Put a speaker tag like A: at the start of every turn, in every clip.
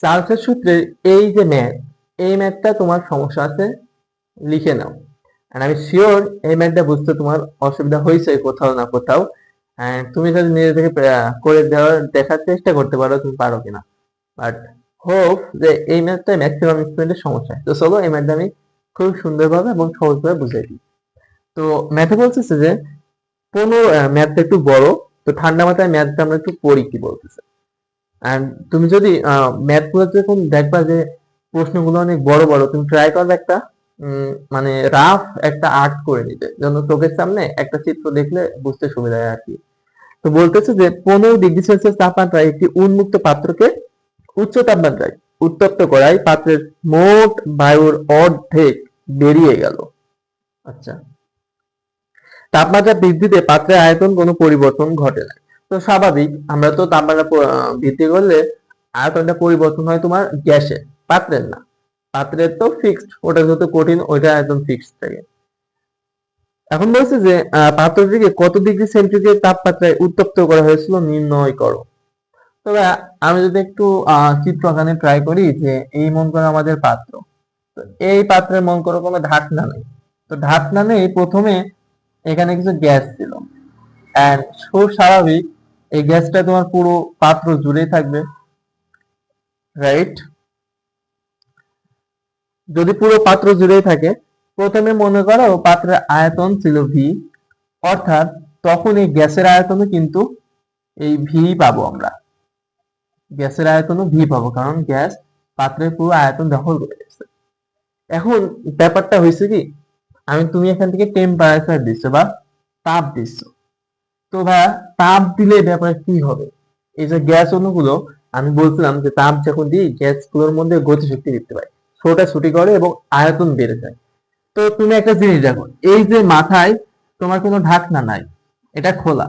A: চার্লসের সূত্রের এই যে ম্যাথ, এই ম্যাথটা তোমার সমস্যা আছে, লিখে নাও। আর আমি শিওর এই ম্যাথটা বুঝতে তোমার অসুবিধা হয়েছে কোথাও না কোথাও। And তুমি যদি নিজে থেকে করে দেখার চেষ্টা করতে পারো তুমি পারো কিনা। বাট হোপ যে এই ম্যাথটা ম্যাক্সিমাম স্টুডেন্টের সমস্যা। তো চলো এই ম্যাথটা আমি খুব সুন্দরভাবে এবং সহজভাবে বুঝাই দিই। তো ম্যাথে বলতেছে যে কোনো ম্যাথটা একটু বড়, তো ঠান্ডা মাথায় ম্যাথটা আমরা একটু পড়ি কি বলতেছে। এন্ড তুমি যদি ম্যাথ গুলো যখন দেখবা যে প্রশ্নগুলো অনেক বড় বড়, তুমি ট্রাই করবে একটা মানে রাফ একটা আর্ট করে নিতে, যেন চোখের সামনে একটা চিত্র দেখলে বুঝতে সুবিধা হয় আর কি। তো বলতেছে যে 15 ডিগ্রি সেলসিয়াস তাপমাত্রায় একটি উন্মুক্ত পাত্রকে উচ্চ তাপমাত্রায় উত্তপ্ত করায় পাত্রের মোট বায়ুর অর্ধেক বেরিয়ে গেল। আচ্ছা, তাপমাত্রা বৃদ্ধিতে পাত্রের আয়তন কোনো পরিবর্তন ঘটে না। তো স্বাভাবিক, আমরা তো তাপমাত্রা বৃদ্ধি করলে আয়তনটা পরিবর্তন হয় তোমার গ্যাসে, পাত্রের না। পাত্রের তো ফিক্সড, ওটা যত কঠিন ওইটা আয়তন ফিক্সড থাকে। এখন বলছে যে পাত্রটিকে কত ডিগ্রি সেন্টিগ্রেড তাপমাত্রায় উত্তপ্ত করা হয়েছিল নির্ণয় করো। তবে আমি যদি একটু চিত্র আঁকানে ট্রাই করি, যে এই মন করো আমাদের পাত্র, তো এই পাত্রের মন করো কোনো ঢাকনা নেই। তো ঢাকনা নেই, প্রথমে এখানে কিছু গ্যাস ছিল, এন্ড খুব স্বাভাবিক এই গ্যাসটা তোমার পুরো পাত্র জুড়েই থাকবে, রাইট? যদি পুরো পাত্র জুড়েই থাকে, প্রথমে মনে করো পাত্রের আয়তন ছিল ভি, অর্থাৎ তখন এই গ্যাসের আয়তনও কিন্তু এই ভি পাবো আমরা। গ্যাসের আয়তনও ভি পাবো, কারণ গ্যাস পাত্রের পুরো আয়তন দখল করে গেছে। এখন ব্যাপারটা হয়েছে কি, তুমি এখান থেকে টেম্পারেচার দিচ্ছ বা তাপ দিচ্ছ। তো ভাইয়া তাপ দিলে ব্যাপার কি হবে? এই যে গ্যাস অণুগুলো, আমি বলছিলাম যে তাপ যখন দিই গ্যাস গুলোর মধ্যে গতিশক্তি বৃদ্ধি পায়, ছোটাছুটি করে এবং আয়তন বেড়ে যায়। তো তুমি একটা জিনিস দেখো, এই যে মাথায় তোমার কোনো ঢাকনা নাই, এটা খোলা।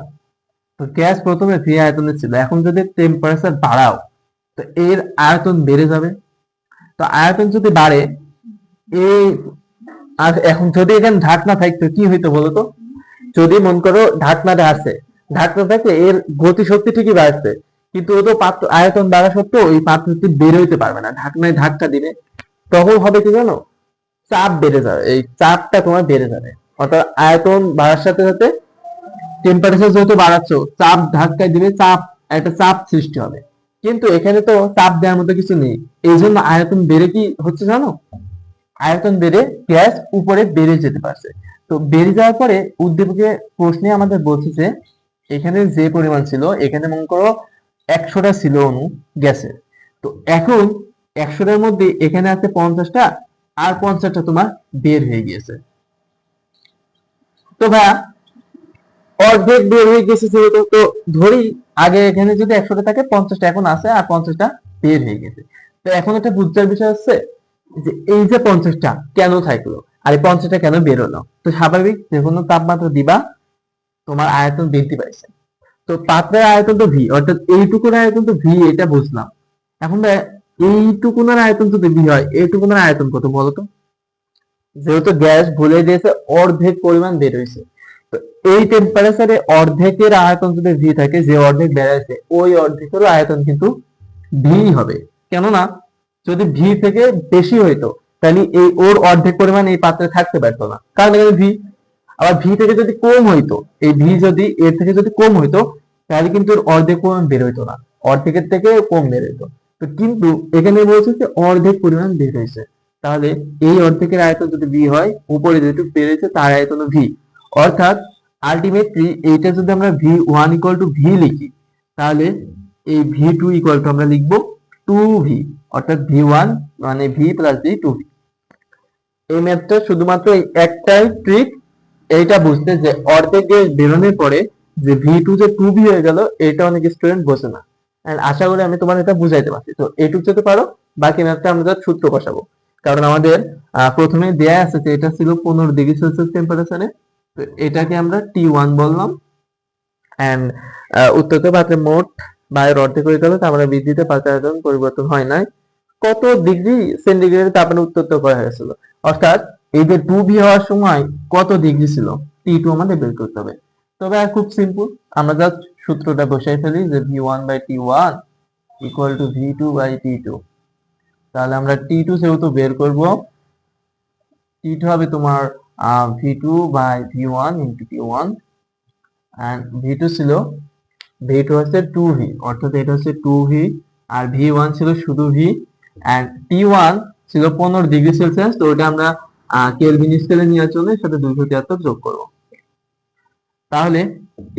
A: তো গ্যাস প্রথমে ভি আয়তনে ছিল, এখন যদি টেম্পারেচার বাড়াও তো এর আয়তন বেড়ে যাবে। তো আয়তন যদি বাড়ে, এই আর এখন যদি এখানে ঢাকনা থাকতো কি হইতো বলতো? যদি মন করো ঢাকনাটা আছে, ঢাকনা থাকলে এর গতি শক্তি ঠিকই বাড়ছে, কিন্তু ও তো পাত্র আয়তন বাড়া সত্ত্বেও এই পাত্রটি বের হইতে পারবে না, ঢাকনায় ধাক্কা দিবে। তখন হবে কি জানো? চাপ বেড়ে যাবে, এই চাপটা তোমার বেড়ে যাবে। অর্থাৎ আয়তন বাড়ার সাথে সাথে টেম্পারেচার যত বাড়াচ্ছ, চাপ ধাক্কায় দিবে, চাপ একটা চাপ সৃষ্টি হবে। কিন্তু এখানে তো চাপ দেওয়ার মতো কিছু নেই, এই জন্য আয়তন বেড়ে কি হচ্ছে জানো? আয়তন বেড়ে গ্যাস উপরে বেড়ে যেতে পারছে। তো বেড়ে যাওয়ার পরে উদ্দীপকের প্রশ্নে আমাদের বলছে যে এখানে যে পরিমাণ ছিল, এখানে মনে করো 100টা ছিল অণু গ্যাসের। তো এখন 100টার মধ্যে এখানে আছে 50টা, আর 50টা তোমার বের হয়ে গিয়েছে। তো ভাইয়া অর্ধেক বের হয়ে গেছে যেহেতু, তো ধরি আগে এখানে যদি 100টা থাকে, 50টা এখন আছে আর 50টা বের হয়ে গেছে। তো এখন একটা বুঝার বিষয় হচ্ছে যে এই যে 50টা কেন থাকলো আর এই 50টা কেন বের হলো। তো স্বাভাবিক, যে কোনো তাপমাত্রা দিবা তোমার আয়তন বৃদ্ধি পাইছে। তো পাত্রের আয়তন তো ভি, অর্থাৎ এইটুকুর আয়তন তো ভি, এটা বুঝলাম। এখন এইটুকুনের আয়তন যদি ভি হয়, এইটুকুনের আয়তন কত বলতো? যেহেতু গ্যাস ভুলে দিয়েছে, অর্ধেক পরিমাণ বের হয়েছে। তো এই টেম্পারেচারে অর্ধেকের আয়তন যদি ভি থাকে, যে অর্ধেক বেড়েছে ওই অর্ধেকেরও আয়তন কিন্তু ভি হবে। কেননা যদি ভি থেকে বেশি হইতো, তাহলে এই ওর অর্ধেক পরিমাণ এই পাত্রে থাকতে পারতো না, কারণ এখানে ভি। আবার ভি থেকে যদি কম হইতো, এই ভি যদি এর থেকে যদি কম হইতো, তাহলে কিন্তু এর অর্ধেক পরিমাণ বের হইতো না, অর্ধেকের থেকে কম বের হইতো। তো কিন্তু এখানে বলছে যে অর্ধেক পরিমাণ বের হয়েছে, তাহলে এই অর্ধেকের আয়তন যদি ভি হয়, উপরে যেটুকু বেড়েছে তার আয়তন ভি। অর্থাৎ আলটিমেটলি এইটা যদি আমরা V one equal to V লিখি, তাহলে এই ভি টু ইকুয়াল টু আমরা লিখবো টু ভি, অর্থাৎ ভি ওয়ান মানে V plus V two V. এই ম্যাথটা শুধুমাত্র এই একটাই ট্রিক, এইটা বুঝতে যে অর্ধেক গ্যাস বেরোনোর পরে যে ভি টু যে টু ভি হয়ে গেল, এটা অনেক স্টুডেন্ট বোঝে না। এন্ড আশা করি আমি তোমার এটা বুঝাইতে পারছি। তো এইটুকু যদি পারো, বাকি ম্যাথটা আমরা সূত্র বসাবো। কারণ আমাদের প্রথমে দেয়া আছে যে এটা ছিল 15 ডিগ্রি সেলসিয়াস টেম্পারেচারে, তো এটাকে আমরা টি ওয়ান বললাম। এন্ড উত্তপ্ত পাত্রে মোট বায়ুর অর্ধেক হয়ে গেল, তারপরে বৃদ্ধিতে পাত্রের আয়তন পরিবর্তন হয় নাই। কত ডিগ্রি সেন্টিগ্রেডে তাপমাত্রা উত্তপ্ত করা হয়েছিল, অর্থাৎ এই যে টু ভি হওয়ার সময় কত ডিগ্রি ছিল, টি টু আমাদের বের করতে হবে। তবে আর খুব সিম্পল, আমরা জাস্ট সূত্রটা বসাই ফেলি যে V one by T one equal to V two by T two. তাহলে আমরা টি2 যেহেতু বের করব, টি2 হবে তোমার ভি2 বাই ভি1 ইন্টু টি1, এন্ড ভি2 ছিল, ভি2 হচ্ছে 2v, অর্থাৎ এটা হচ্ছে 2v, আর ভি1 ছিল শুধু ভি, এন্ড টি1 ছিল 15 ডিগ্রি সেলসিয়াস, তো ওটা আমরা কেলভিন স্কেলে নেওয়ার জন্য এর সাথে 273 যোগ করব। তাহলে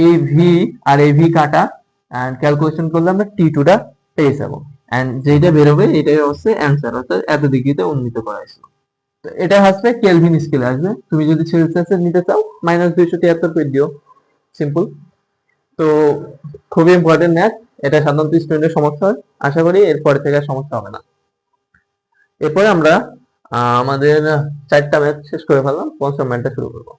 A: এই ভি আর এই ভি কাটা, এন্ড ক্যালকুলেশন করলে আমরা টি2 টা পেয়ে যাবো, এন্ড যেটা বের হবে এটাই হচ্ছে অ্যান্সার, অর্থাৎ এত ডিগ্রিতে উন্নীত করা হয়েছে। তো এটা আসবে কেলভিন স্কেলে আসবে, তুমি যদি সেলসিয়াসে নিতে চাও -273 করে দিও, সিম্পল। তো খুবই ইম্পর্টেন্ট ম্যাথ, এটা সাধারণত স্টুডেন্টের সমস্যা হয়, আশা করি এরপরে থেকে আর সমস্যা হবে না। এরপরে আমরা আমাদের 4টা ম্যাথ শেষ করে ফেললাম, পঞ্চম ম্যাথটা শুরু করবো।